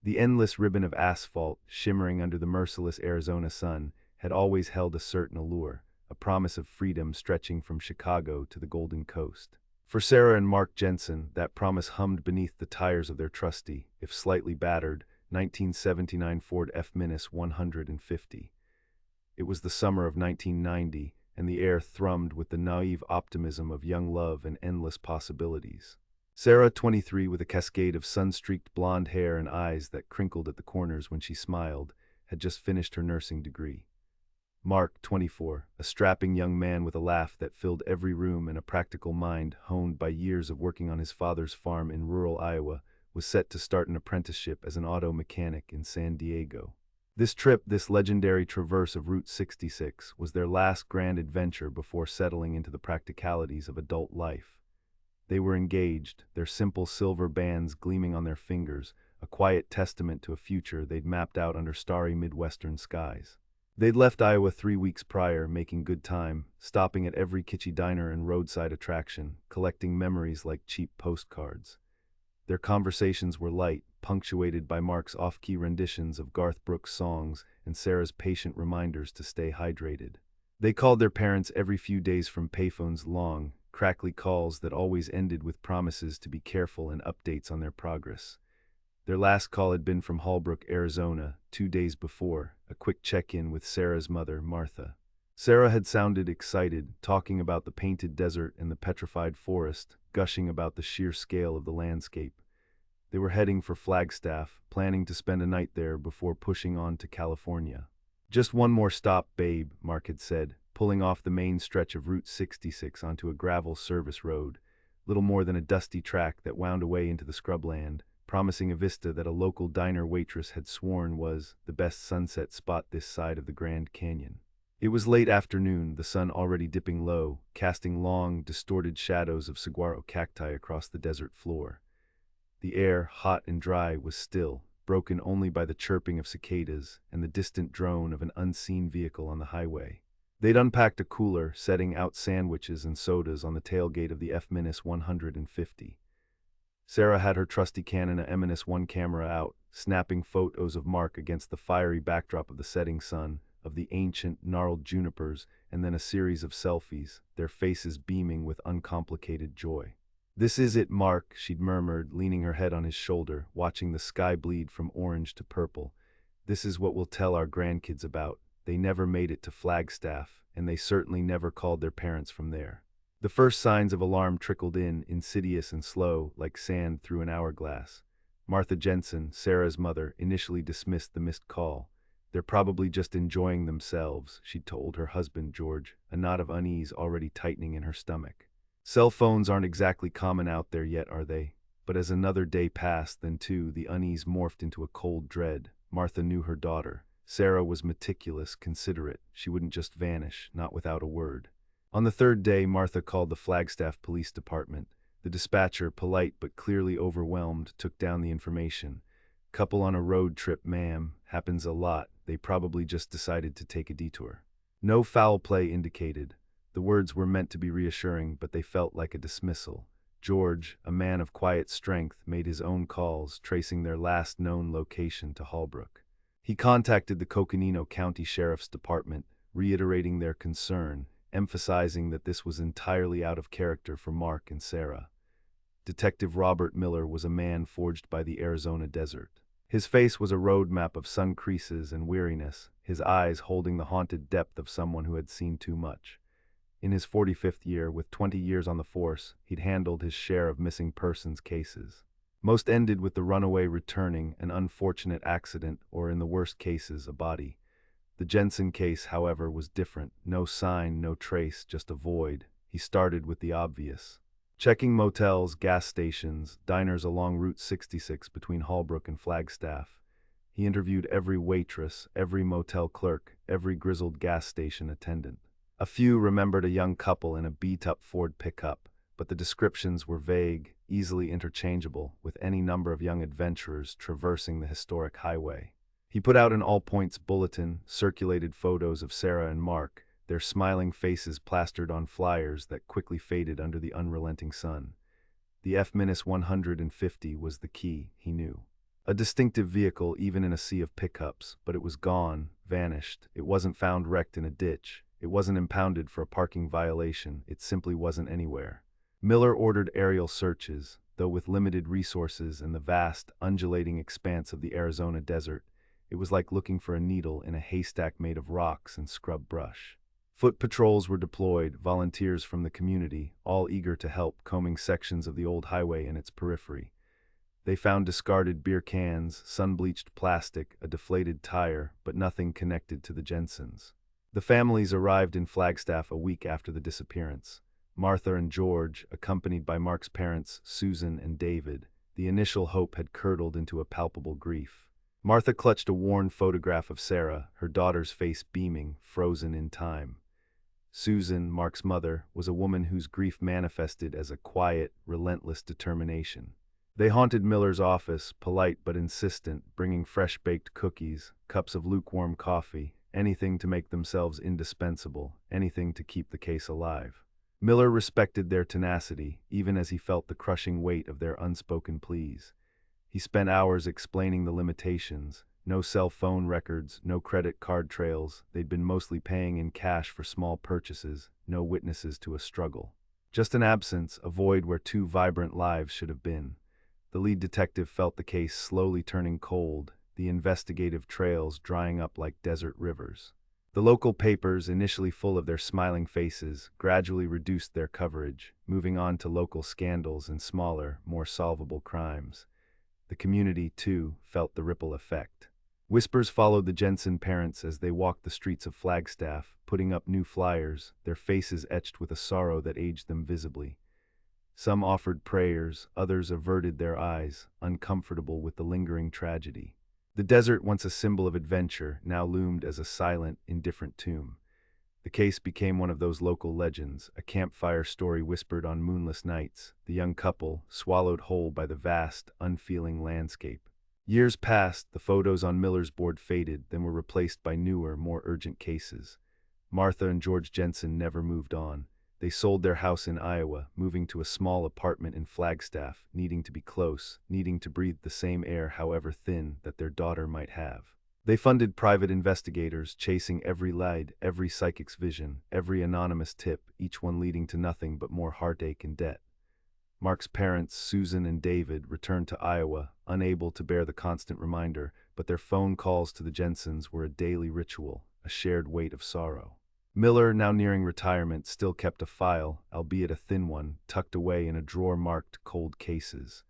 The endless ribbon of asphalt, shimmering under the merciless Arizona sun, had always held a certain allure, a promise of freedom stretching from Chicago to the Golden Coast. For Sarah and Mark Jensen, that promise hummed beneath the tires of their trusty, if slightly battered, 1979 Ford F-150. It was the summer of 1990, and the air thrummed with the naive optimism of young love and endless possibilities. Sarah, 23, with a cascade of sun-streaked blonde hair and eyes that crinkled at the corners when she smiled, had just finished her nursing degree. Mark, 24, a strapping young man with a laugh that filled every room and a practical mind honed by years of working on his father's farm in rural Iowa, was set to start an apprenticeship as an auto mechanic in San Diego. This trip, this legendary traverse of Route 66, was their last grand adventure before settling into the practicalities of adult life. They were engaged, their simple silver bands gleaming on their fingers, a quiet testament to a future they'd mapped out under starry Midwestern skies. They'd left Iowa 3 weeks prior, making good time, stopping at every kitschy diner and roadside attraction, collecting memories like cheap postcards. Their conversations were light, punctuated by Mark's off-key renditions of Garth Brooks songs and Sarah's patient reminders to stay hydrated. They called their parents every few days from payphones, long, crackly calls that always ended with promises to be careful and updates on their progress. Their last call had been from Holbrook, Arizona, 2 days before, a quick check-in with Sarah's mother, Martha. Sarah had sounded excited, talking about the painted desert and the petrified forest, gushing about the sheer scale of the landscape. They were heading for Flagstaff, planning to spend a night there before pushing on to California. "Just one more stop, babe," Mark had said, pulling off the main stretch of Route 66 onto a gravel service road, little more than a dusty track that wound away into the scrubland, promising a vista that a local diner waitress had sworn was the best sunset spot this side of the Grand Canyon. It was late afternoon, the sun already dipping low, casting long, distorted shadows of saguaro cacti across the desert floor. The air, hot and dry, was still, broken only by the chirping of cicadas and the distant drone of an unseen vehicle on the highway. They'd unpacked a cooler, setting out sandwiches and sodas on the tailgate of the F-150. Sarah had her trusty Canon M1 camera out, snapping photos of Mark against the fiery backdrop of the setting sun, of the ancient, gnarled junipers, and then a series of selfies, their faces beaming with uncomplicated joy. "This is it, Mark," she'd murmured, leaning her head on his shoulder, watching the sky bleed from orange to purple. "This is what we'll tell our grandkids about. They never made it to Flagstaff, and they certainly never called their parents from there." The first signs of alarm trickled in, insidious and slow, like sand through an hourglass. Martha Jensen, Sarah's mother, initially dismissed the missed call. "They're probably just enjoying themselves," she'd told her husband, George, a knot of unease already tightening in her stomach. "Cell phones aren't exactly common out there yet, are they?" But as another day passed, then too, the unease morphed into a cold dread. Martha knew her daughter. Sarah was meticulous, considerate. She wouldn't just vanish, not without a word. On the third day, Martha called the Flagstaff Police Department. The dispatcher, polite but clearly overwhelmed, took down the information. "Couple on a road trip, ma'am. Happens a lot. They probably just decided to take a detour." No foul play indicated. The words were meant to be reassuring, but they felt like a dismissal. George, a man of quiet strength, made his own calls, tracing their last known location to Holbrook. He contacted the Coconino County Sheriff's Department, reiterating their concern, emphasizing that this was entirely out of character for Mark and Sarah. Detective Robert Miller was a man forged by the Arizona desert. His face was a road map of sun creases and weariness, his eyes holding the haunted depth of someone who had seen too much. In his 45th year, with 20 years on the force, he'd handled his share of missing persons cases. Most ended with the runaway returning, an unfortunate accident, or in the worst cases, a body. The Jensen case, however, was different. No sign, no trace, just a void. He started with the obvious. Checking motels, gas stations, diners along Route 66 between Holbrook and Flagstaff. He interviewed every waitress, every motel clerk, every grizzled gas station attendant. A few remembered a young couple in a beat-up Ford pickup, but the descriptions were vague, easily interchangeable with any number of young adventurers traversing the historic highway. He put out an all-points bulletin, circulated photos of Sarah and Mark, their smiling faces plastered on flyers that quickly faded under the unrelenting sun. The F-150 was the key, he knew. A distinctive vehicle even in a sea of pickups, but it was gone, vanished. It wasn't found wrecked in a ditch. It wasn't impounded for a parking violation. It simply wasn't anywhere. Miller ordered aerial searches, though with limited resources and the vast, undulating expanse of the Arizona desert, it was like looking for a needle in a haystack made of rocks and scrub brush. Foot patrols were deployed, volunteers from the community, all eager to help, combing sections of the old highway and its periphery. They found discarded beer cans, sun-bleached plastic, a deflated tire, but nothing connected to the Jensens. The families arrived in Flagstaff a week after the disappearance. Martha and George, accompanied by Mark's parents, Susan and David. The initial hope had curdled into a palpable grief. Martha clutched a worn photograph of Sarah, her daughter's face beaming, frozen in time. Susan, Mark's mother, was a woman whose grief manifested as a quiet, relentless determination. They haunted Miller's office, polite but insistent, bringing fresh-baked cookies, cups of lukewarm coffee, anything to make themselves indispensable, anything to keep the case alive. Miller respected their tenacity, even as he felt the crushing weight of their unspoken pleas. He spent hours explaining the limitations. No cell phone records, no credit card trails. They'd been mostly paying in cash for small purchases, no witnesses to a struggle. Just an absence, a void where two vibrant lives should have been. The lead detective felt the case slowly turning cold, the investigative trails drying up like desert rivers. The local papers, initially full of their smiling faces, gradually reduced their coverage, moving on to local scandals and smaller, more solvable crimes. The community, too, felt the ripple effect. Whispers followed the Jensen parents as they walked the streets of Flagstaff, putting up new flyers, their faces etched with a sorrow that aged them visibly. Some offered prayers, others averted their eyes, uncomfortable with the lingering tragedy. The desert, once a symbol of adventure, now loomed as a silent, indifferent tomb. The case became one of those local legends, a campfire story whispered on moonless nights, the young couple swallowed whole by the vast, unfeeling landscape. Years passed, the photos on Miller's board faded, then were replaced by newer, more urgent cases. Martha and George Jensen never moved on. They sold their house in Iowa, moving to a small apartment in Flagstaff, needing to be close, needing to breathe the same air, however thin, that their daughter might have. They funded private investigators, chasing every lead, every psychic's vision, every anonymous tip, each one leading to nothing but more heartache and debt. Mark's parents, Susan and David, returned to Iowa, unable to bear the constant reminder, but their phone calls to the Jensens were a daily ritual, a shared weight of sorrow. Miller, now nearing retirement, still kept a file, albeit a thin one, tucked away in a drawer marked cold cases.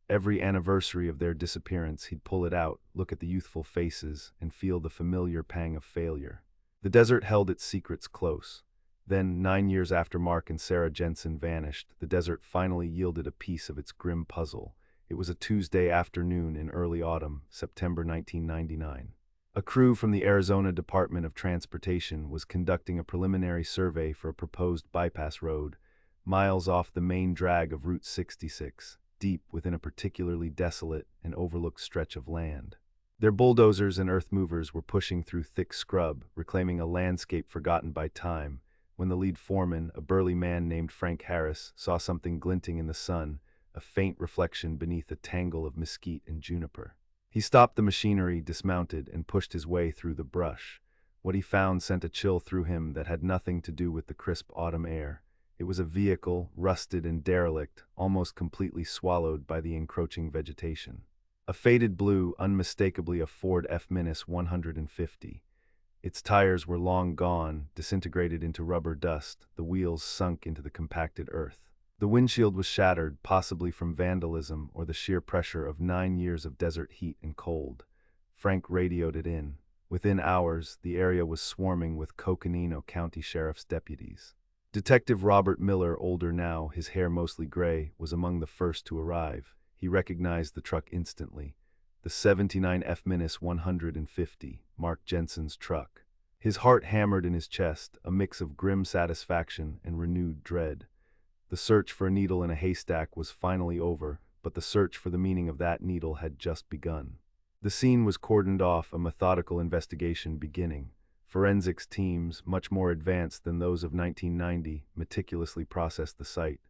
Every anniversary of their disappearance, he'd pull it out, look at the youthful faces, and feel the familiar pang of failure. The desert held its secrets close. Then, 9 years after Mark and Sarah Jensen vanished, the desert finally yielded a piece of its grim puzzle. It was a Tuesday afternoon in early autumn, September 1999. A crew from the Arizona Department of Transportation was conducting a preliminary survey for a proposed bypass road, miles off the main drag of Route 66, deep within a particularly desolate and overlooked stretch of land. Their bulldozers and earth movers were pushing through thick scrub, reclaiming a landscape forgotten by time, when the lead foreman, a burly man named Frank Harris, saw something glinting in the sun, a faint reflection beneath a tangle of mesquite and juniper. He stopped the machinery, dismounted, and pushed his way through the brush. What he found sent a chill through him that had nothing to do with the crisp autumn air. It was a vehicle, rusted and derelict, almost completely swallowed by the encroaching vegetation. A faded blue, unmistakably a Ford F-150. Its tires were long gone, disintegrated into rubber dust, the wheels sunk into the compacted earth. The windshield was shattered, possibly from vandalism or the sheer pressure of 9 years of desert heat and cold. Frank radioed it in. Within hours, the area was swarming with Coconino County Sheriff's deputies. Detective Robert Miller, older now, his hair mostly gray, was among the first to arrive. He recognized the truck instantly. The 79 F-150, Mark Jensen's truck. His heart hammered in his chest, a mix of grim satisfaction and renewed dread. The search for a needle in a haystack was finally over, but the search for the meaning of that needle had just begun. The scene was cordoned off, a methodical investigation beginning. Forensics teams, much more advanced than those of 1990, meticulously processed the site.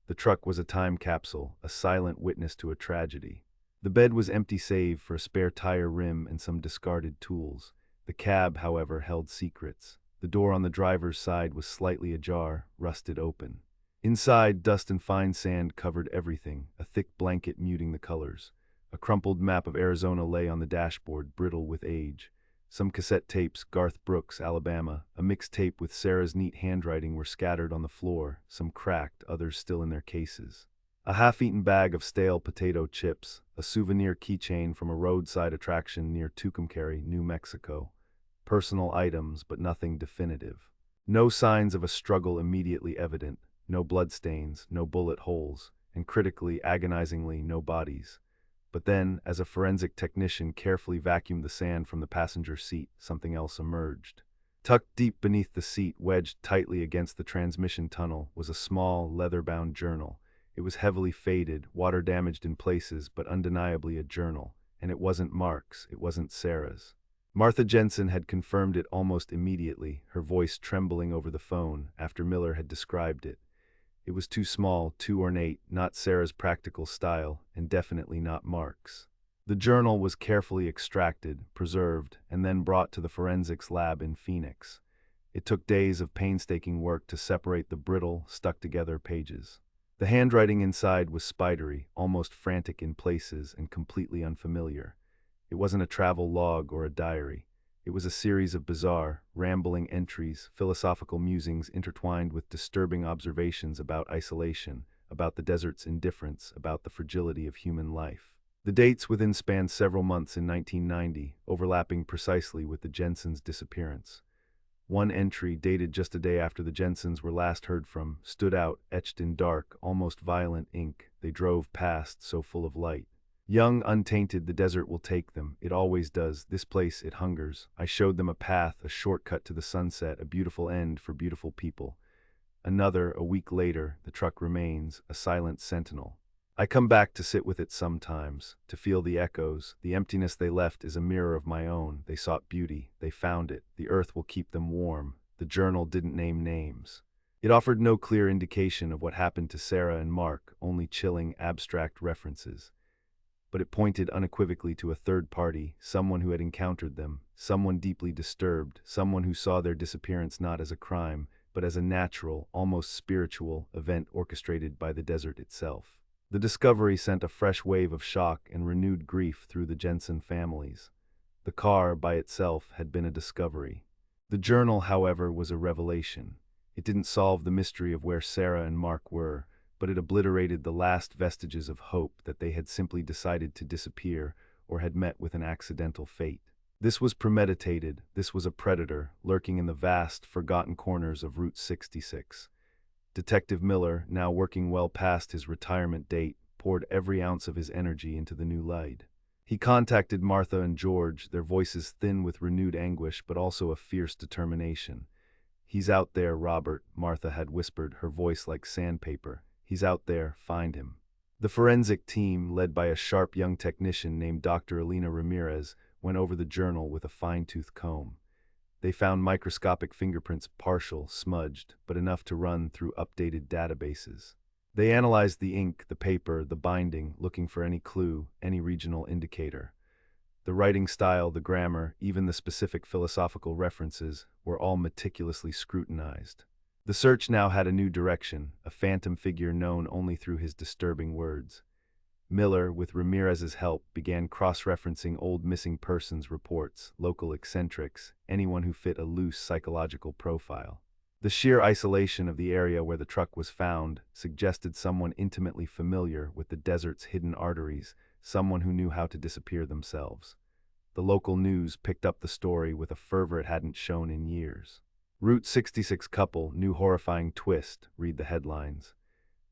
The truck was a time capsule, a silent witness to a tragedy. The bed was empty save for a spare tire rim and some discarded tools. The cab, however, held secrets. The door on the driver's side was slightly ajar, rusted open. Inside, dust and fine sand covered everything, a thick blanket muting the colors. A crumpled map of Arizona lay on the dashboard, brittle with age. Some cassette tapes, Garth Brooks, Alabama, a mixed tape with Sarah's neat handwriting were scattered on the floor, some cracked, others still in their cases. A half-eaten bag of stale potato chips, a souvenir keychain from a roadside attraction near Tucumcari, New Mexico. Personal items, but nothing definitive. No signs of a struggle immediately evident, no bloodstains, no bullet holes, and critically, agonizingly, no bodies. But then, as a forensic technician carefully vacuumed the sand from the passenger seat, something else emerged. Tucked deep beneath the seat, wedged tightly against the transmission tunnel, was a small, leather-bound journal. It was heavily faded, water-damaged in places, but undeniably a journal. And it wasn't Mark's, it wasn't Sarah's. Martha Jensen had confirmed it almost immediately, her voice trembling over the phone after Miller had described it. It was too small, too ornate, not Sarah's practical style, and definitely not Mark's. The journal was carefully extracted, preserved, and then brought to the forensics lab in Phoenix. It took days of painstaking work to separate the brittle, stuck-together pages. The handwriting inside was spidery, almost frantic in places, and completely unfamiliar. It wasn't a travel log or a diary. It was a series of bizarre, rambling entries, philosophical musings intertwined with disturbing observations about isolation, about the desert's indifference, about the fragility of human life. The dates within spanned several months in 1990, overlapping precisely with the Jensens' disappearance. One entry, dated just a day after the Jensens were last heard from, stood out, etched in dark, almost violent ink. They drove past, so full of light. Young, untainted, the desert will take them. It always does. This place, it hungers. I showed them a path, a shortcut to the sunset, a beautiful end for beautiful people. Another, a week later, the truck remains, a silent sentinel. I come back to sit with it sometimes, to feel the echoes. The emptiness they left is a mirror of my own. They sought beauty. They found it. The earth will keep them warm. The journal didn't name names. It offered no clear indication of what happened to Sarah and Mark, only chilling, abstract references. But it pointed unequivocally to a third party, someone who had encountered them, someone deeply disturbed, someone who saw their disappearance not as a crime, but as a natural, almost spiritual, event orchestrated by the desert itself. The discovery sent a fresh wave of shock and renewed grief through the Jensen families. The car, by itself, had been a discovery. The journal, however, was a revelation. It didn't solve the mystery of where Sarah and Mark were, but it obliterated the last vestiges of hope that they had simply decided to disappear or had met with an accidental fate. This was premeditated. This was a predator lurking in the vast, forgotten corners of Route 66. Detective Miller, now working well past his retirement date, poured every ounce of his energy into the new light. He contacted Martha and George, their voices thin with renewed anguish but also a fierce determination. "He's out there, Robert," Martha had whispered, her voice like sandpaper. "He's out there, find him." The forensic team, led by a sharp young technician named Dr. Elena Ramirez, went over the journal with a fine-tooth comb. They found microscopic fingerprints, partial, smudged, but enough to run through updated databases. They analyzed the ink, the paper, the binding, looking for any clue, any regional indicator. The writing style, the grammar, even the specific philosophical references were all meticulously scrutinized. The search now had a new direction, a phantom figure known only through his disturbing words. Miller, with Ramirez's help, began cross-referencing old missing persons reports, local eccentrics, anyone who fit a loose psychological profile. The sheer isolation of the area where the truck was found suggested someone intimately familiar with the desert's hidden arteries, someone who knew how to disappear themselves. The local news picked up the story with a fervor it hadn't shown in years. "Route 66 couple, new horrifying twist," read the headlines.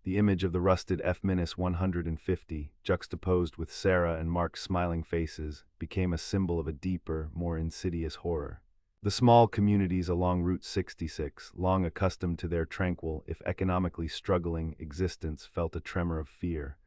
The image of the rusted F-150, juxtaposed with Sarah and Mark's smiling faces, became a symbol of a deeper, more insidious horror. The small communities along Route 66, long accustomed to their tranquil, if economically struggling, existence, felt a tremor of fear.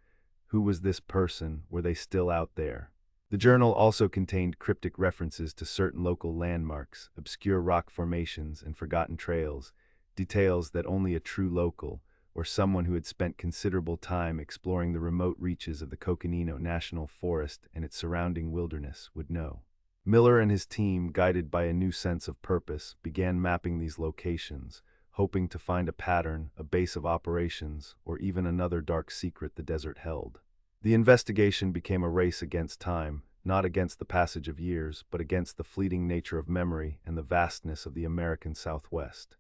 Who was this person? Were they still out there? The journal also contained cryptic references to certain local landmarks, obscure rock formations, and forgotten trails, details that only a true local, or someone who had spent considerable time exploring the remote reaches of the Coconino National Forest and its surrounding wilderness, would know. Miller and his team, guided by a new sense of purpose, began mapping these locations, hoping to find a pattern, a base of operations, or even another dark secret the desert held. The investigation became a race against time, not against the passage of years, but against the fleeting nature of memory and the vastness of the American Southwest.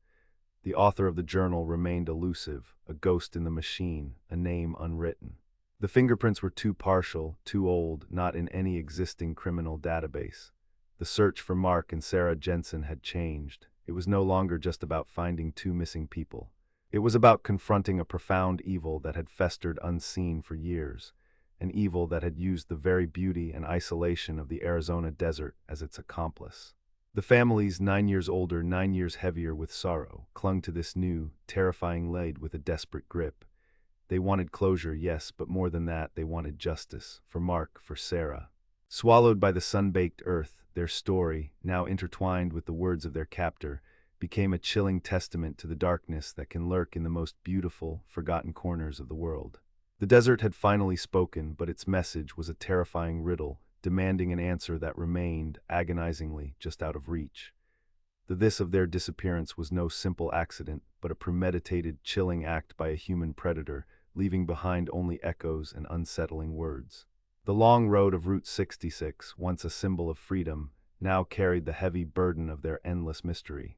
The author of the journal remained elusive, a ghost in the machine, a name unwritten. The fingerprints were too partial, too old, not in any existing criminal database. The search for Mark and Sarah Jensen had changed. It was no longer just about finding two missing people. It was about confronting a profound evil that had festered unseen for years, an evil that had used the very beauty and isolation of the Arizona desert as its accomplice. The families, 9 years older, 9 years heavier with sorrow, clung to this new, terrifying lead with a desperate grip. They wanted closure, yes, but more than that, they wanted justice, for Mark, for Sarah. Swallowed by the sun-baked earth, their story, now intertwined with the words of their captor, became a chilling testament to the darkness that can lurk in the most beautiful, forgotten corners of the world. The desert had finally spoken, but its message was a terrifying riddle, demanding an answer that remained, agonizingly, just out of reach. The this of their disappearance was no simple accident, but a premeditated, chilling act by a human predator, leaving behind only echoes and unsettling words. The long road of Route 66, once a symbol of freedom, now carried the heavy burden of their endless mystery.